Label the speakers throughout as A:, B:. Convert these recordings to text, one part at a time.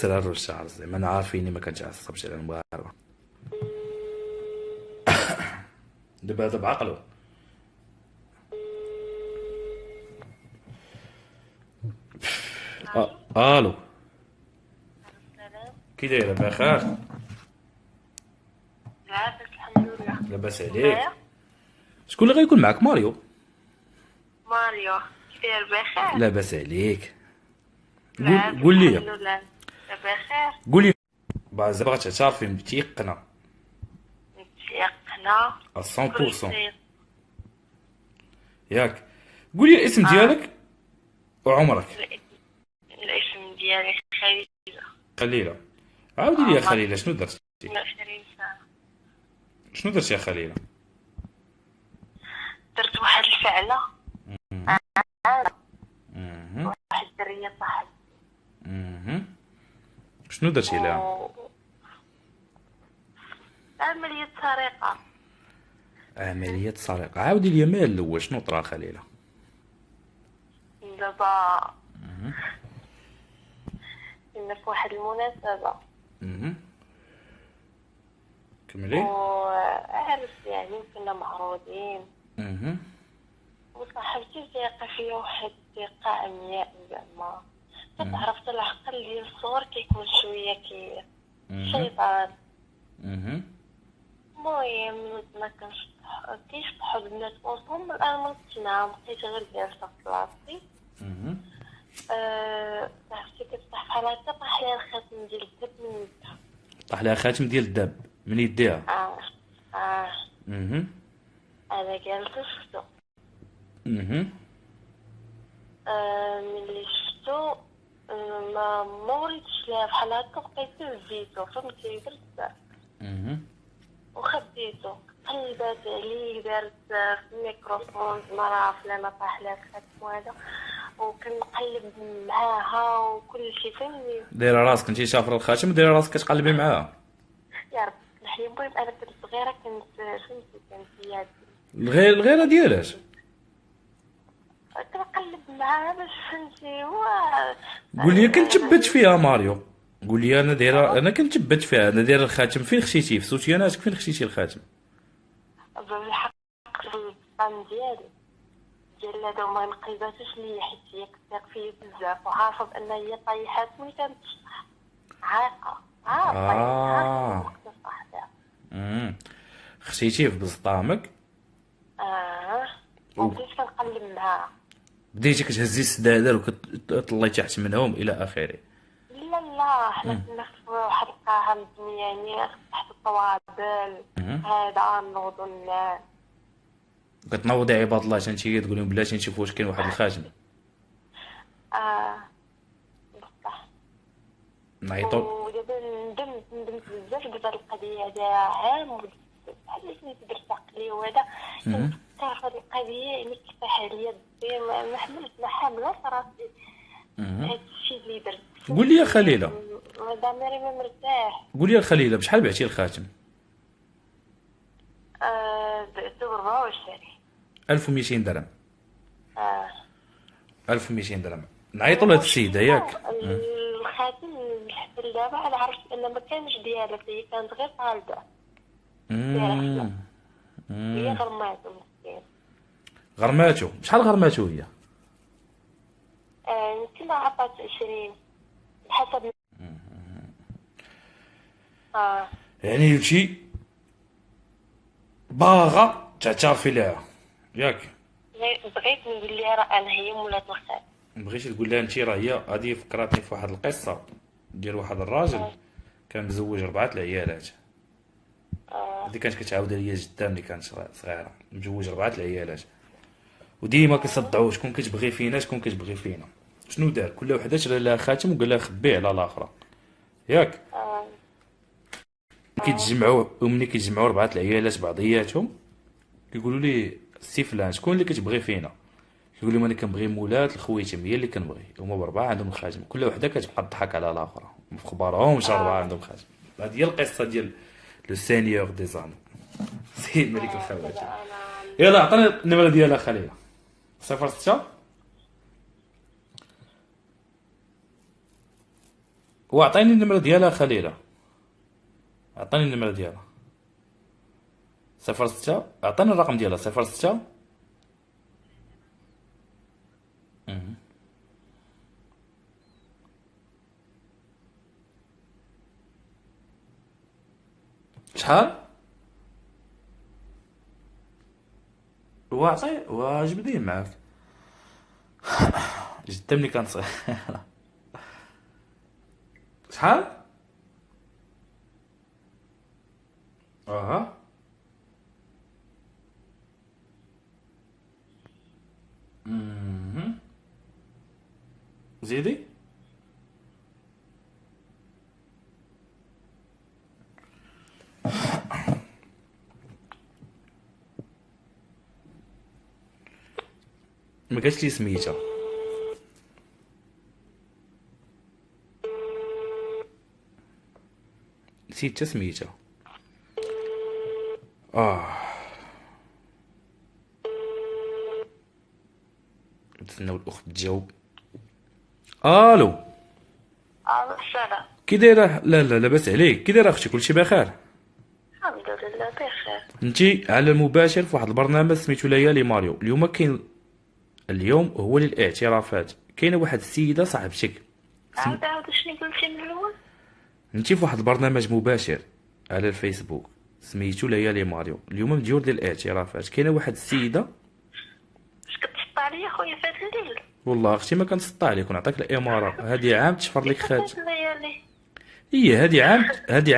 A: كسر هاد الشعر زعما انا عارفيني ما كنتعصبش على المغاربه. دابا هذا بعقلو.
B: الو.
A: الو.
B: السلام.
A: كي دايره بخير؟
B: لاباس الحمد لله.
A: لاباس عليك؟
B: نتايا؟
A: شكون اللي غيكون معاك؟ ماريو؟
B: ماريو. كيداير بخير؟
A: لاباس عليك؟ قول
B: لاباس
A: قول
B: الحمد
A: لي.
B: لله. انت بخير؟
A: قول لي. زعما بغات تعترفي متيقنه
B: متيقنة.
A: على
B: كل
A: 100%؟
B: شيء.
A: ياك؟ قول لي الاسم
B: اه.
A: ديالك وعمرك.
B: الاسم ديالي خديجة.
A: خليله. عاودي لي
B: اه
A: يا
B: ما
A: خليله، شنو درتي؟
B: 22 سنة.
A: شنو درتي يا خليله؟
B: درت واحد الفعلة.
A: مهم.
B: واحد الدرية صاحبي.
A: مهم. شنو درتي لها؟
B: عملية سرقة.
A: عملية سرقة. عاودي لي مال الاول، شنو طرا خليله؟
B: دابا كنا في واحد المناسبة
A: مهم. كملي.
B: وعارف يعني كنا معروضين،
A: مهم.
B: وصاحبتي ثقة فيا واحد الثقة عمياء زعما كتعرف العقل ديال الصغر كيكون شوية كي
A: مهم.
B: شيطان.
A: مهم.
B: المهم ما كيشطحو البنات وسطهم، الآن ملتنا بقيت غير جالسة في بلاصتي.
A: مهم.
B: صاحبتي كتفتح بحال هكا طاح ليها الخاتم ديال الذهب من يدها.
A: طاح لها خاتم ديال الذهب من يديها.
B: اه. اه.
A: مهم.
B: انا جالسة شفتو.
A: مهم.
B: ملي شفتو ما وريتش ليها بحال هكا، بقيت هزيتو فهمتي، درت
A: مهم.
B: وخديتو. قلبات عليه، دارت في الميكروفون ما عرف لا ما طاح لها الخاتم هذا، وكنقلب معاها وكل شيء فهمني.
A: دايره راسك انتي شافره الخاتم ودايره راسك كتقلبي معاها.
B: يا رب تسمح لي. المهم انا كنت صغيره، كنت فهمتي كانت هي
A: الغيره ديالاش؟
B: كنقلب معاها باش فهمتي هو.
A: قول لي كنتبت فيها ماريو. قول لي انا دايره، انا كنتبت فيها، انا دايره الخاتم فين خشيتيه؟ في سوتياناتك فين خشيتي الخاتم؟
B: بالحق في البطان ديال هذا وما نقلباتوش ليا، حيت هي كتثق فيا بزاف وعارفه بان هي طيحات ملي كانت عاقه.
A: اه.
B: وقت صاحبها.
A: مم. خشيتيه في بزطامك
B: وبديت كنقلب معاها.
A: وبديتي كتهزي السدادر وكتطلي تحت منهم الى اخره.
B: لا لا، حنا كنا في واحد القاعه مزيانين تحت الطوابل هذا نوضو الناس.
A: كتنوضي عباد الله انتي تقول لهم بلاتي نشوفوا واش كاين واحد الخاتم.
B: اه بصح.
A: نعيطوا.
B: ودابا ندمت بزاف دابا القضيه هذا عام بحال اللي كنت درت عقلي وهذا. كنت كنعرف هاد القضيه يعني كيفاح عليا الدير ما حملت ما حامله راسي هاد الشيء اللي درت.
A: قول لي يا خليله.
B: ضميري ما مرتاح.
A: قول لي يا خليله، بشحال بعتي الخاتم؟
B: بعتو ب 24.
A: 1200 درهم.
B: اه.
A: 1200 درهم. نعيطوا لهاد السيده ياك.
B: الخاتم حتى دابا انا عرفت ان ما كانش ديالها، هي كانت غير طالبه دايره حفله. هي غرماتو مسكين.
A: غرماتو بشحال؟ غرماتو هي
B: يمكن عطات 20 بحسب. اه.
A: يعني هادشي باغا تعترفي لها ياك؟
B: بغيت نقول لها راه انا هي مولات الخاتم.
A: بغيتي تقول لها انت راه هي هذه فكرتني في واحد القصه ديال واحد الراجل كان مزوج 4 العيالات. هذه كانت كتعاودها ليا جدا ملي كانت صغيره، مزوج 4 العيالات وديما كيصدعوه شكون كتبغي فينا شكون كتبغي فينا. شنو دار؟ كل وحده شرا لها خاتم وقال لها خبيه على الاخرى ياك.
B: اه.
A: كيتجمعوا وملي كيتجمعوا 4 العيالات بعضياتهم كيقولوا لي سي فلان شكون اللي كتبغي فينا؟ كيقول لهم انا كنبغي مولات الخويتم هي اللي كنبغي. هما بربعه عندهم الخاتم، كل وحده كتبقى تضحك على الاخرى ما في خبارهمش ربعه عندهم خاتم. هذه هي القصه ديال لو سينيور دي زان سيد ملك الخواتم. يلا عطيني النمره ديالها خليله. 06 وعطيني النمرة ديالها خليلة، عطيني النمرة ديالها 06، عطيني الرقم ديالها 06. شحال؟ وعطي واجبدين معاك جدا ملي كان صغير. شحال؟ اها زيدي. ما قالش لي سميتها. نسيت حتى سميتها. نتسناو الاخت تجاوب. الو،
B: السلام.
A: كي دايره؟ لا لا لاباس عليك، كي دايره اختي؟ كلشي بخير؟
B: الحمد لله بخير.
A: انتي على المباشر في واحد البرنامج سميتو ليالي ماريو. اليوم كاين، اليوم هو للاعترافات. كاينه واحد السيده صاحبتك،
B: عاود شنو قلتي من الاول؟
A: انتي في واحد البرنامج مباشر على الفيسبوك سميتو ليالي ماريو. اليوم مديور ديال الاعترافات. كاينه واحد السيده.
B: اش كتسطى عليا خويا فهاد الليل؟
A: والله اختي ما كنسطى عليك ونعطيك الاماره. هادي عام تشفر لك خات.
B: الليالي
A: هي هادي عام هاد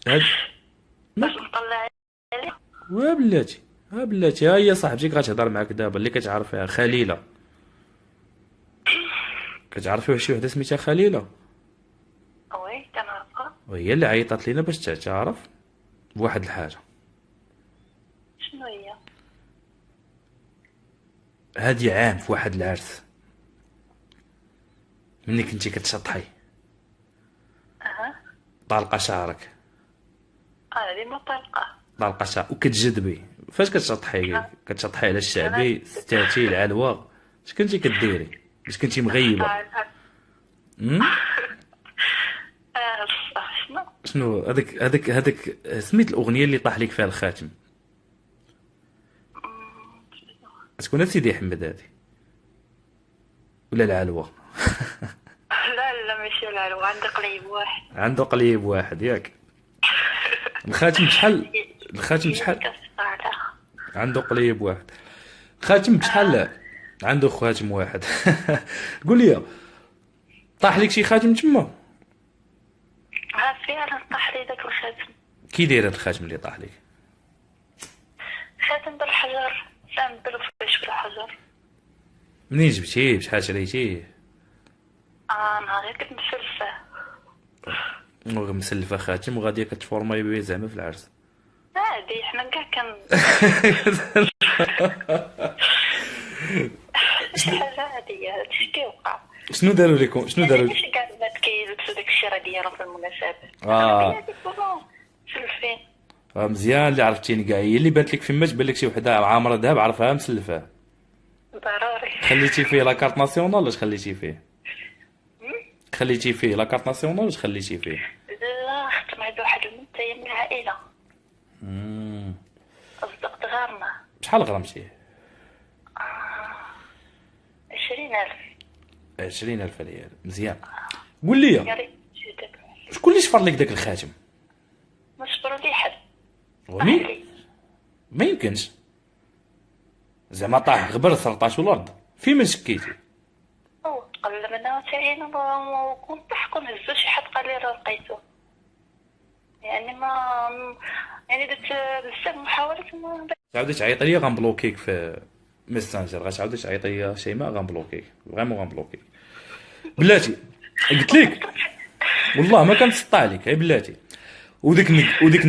B: باش نطلع عليا.
A: بلاتي، بلاتي، ها هي صاحبتك غتهضر معاك دابا اللي كتعرفيها، خليله. كتعرفي واحد شي وحده سميتها خليله؟
B: وي كنعرفها.
A: وهي اللي عيطات لينا باش تعترف بواحد الحاجه.
B: شنو هي؟
A: هادي عام في واحد العرس مني كنتي كتشطحي طالقه شعرك.
B: هادي ما طلقه.
A: طالقه شعرك وكتجذبي. فاش كتشطحي؟ كتشطحي على الشعبي، ستاتي، العلوه؟ اش كنتي كديري؟ باش كنتي مغيبه؟
B: شنو؟
A: شنو هذاك سميت الاغنيه اللي طاح لك فيها الخاتم؟ تكون سيدي احمد هادي ولا العلوه؟
B: لا لا ماشي العلوة، عندي قليب واحد.
A: عنده قليب واحد ياك؟ الخاتم بشحال؟ الخاتم بشحال؟ عنده قليب واحد. خاتم بشحال؟ عنده خاتم واحد. قول لي، طاح لك شي خاتم تما؟
B: فعلا طاح لي داك الخاتم.
A: كي داير هاد الخاتم اللي طاح لك؟
B: خاتم بالحجر، سام بالفرش بالحجر.
A: منين جبتيه؟ بشحال شريتيه؟
B: نهار كنت مسلفة.
A: مسلفه خاتم وغاديه كتفورماي بيه زعما في العرس؟
B: عادي حنا كاع شي حاجه عاديه، هادشي كيوقع.
A: شنو داروا لكم؟ شنو داروا؟
B: ماشي كاع البنات كيلبسوا داك الشيره ديالهم في المناسبات. مسلفين.
A: مزيان اللي عرفتيني كاع. هي اللي بانت لك فما تبان لك شي وحده عامره دهب عرفها مسلفه؟
B: ضروري.
A: خليتي فيه لاكارت ناسيونال واش خليتي فيه؟ خليتي فيه لاكارت ناسيونال واش خليتي فيه؟
B: لا خدت مع واحد المنتهي من العائله. أصدقت غارنا.
A: بشحال غرمتيه؟
B: 20,000.
A: 20,000 ريال. مزيان. قول لي، شكون اللي شفر لك داك الخاتم؟
B: ما شفرو لي حد.
A: ما يمكنش زعما طاح غبر 13 الارض. فين من شكيتي؟
B: قلبنا وتعينا وكنت ضحكوا نهزو شي حد قال لي راه لقيتو. يعني ما يعني درت بزاف محاولات ما.
A: تعاودي تعيطي لي غنبلوكيك في ميسنجر. غتعاودي تعيطي لي شيماء غنبلوكيك، فريمون غنبلوكيك بلاتي. قلت لك والله ما كنتسطى عليك غير بلاتي. وديك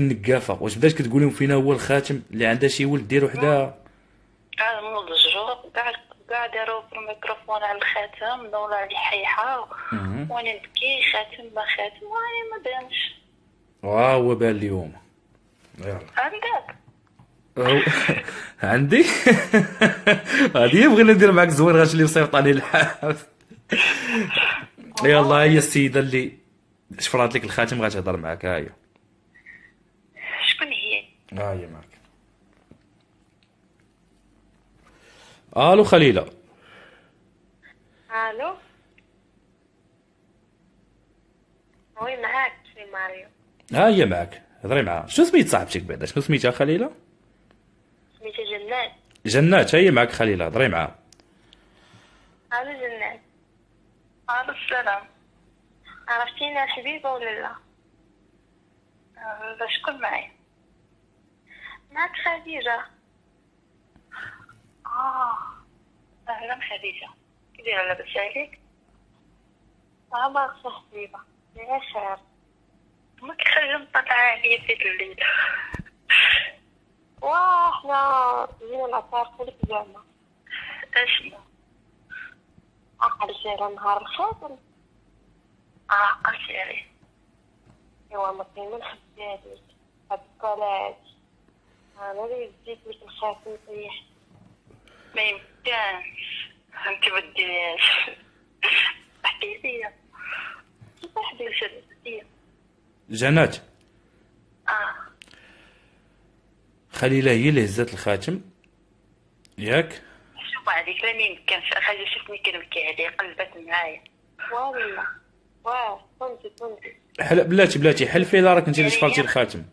A: النقافه واش بدات كتقول لهم فينا هو الخاتم اللي عندها شي ولد دير وحده؟
B: نضجوا كاع داروا في الميكروفون على الخاتم، دولا على حيحه وانا نبكي خاتم ما خاتم وانا ما بانش.
A: هو بان اليوم.
B: عندك
A: عندي. هادي بغينا ندير معاك زوين غاش اللي مصيفط عليه الحبس. يلا هي السيده اللي شفرات لك الخاتم غتهضر معاك، ها هي.
B: شكون هي؟
A: ها هي معاك. الو خليله.
B: الو، وي معاك سي ماريو.
A: ها هي معاك، هضري معاها. شنو سميت صاحبتك بعدا؟ شنو سميتها خليله؟
B: سميتها جنات.
A: جنات، ها هي معاك خليله، هضري معاها.
B: الو جنات. الو السلام. عرفتيني الحبيبه ولا لا؟ شكون معايا؟ معك خديجه. اهلا خديجه، كي دايره؟ لاباس عليك؟ باغا حبيبه يا خير. ما كيخلي نطلع عليا في الليل. حنا جينا نعترفوا لك زعما. اشنو؟ عقلتي على نهار الخاتم؟ عقلتي عليه. ايوا ما كاين ما نخبي عليك هاد الطلعات. انا اللي ديت لك الخاتم طيح. ما يمكنش، انت بديناش. حكيتي كيفاش حكيتي؟
A: جنات، خليله هي اللي هزات الخاتم ياك؟
B: شوف عليك، لا ما يمكنش. خاجه شفتني كنبكي عليه، قلبت معايا. والله كنتي
A: بلاتي حلفي لا راك انت اللي شفرتي الخاتم.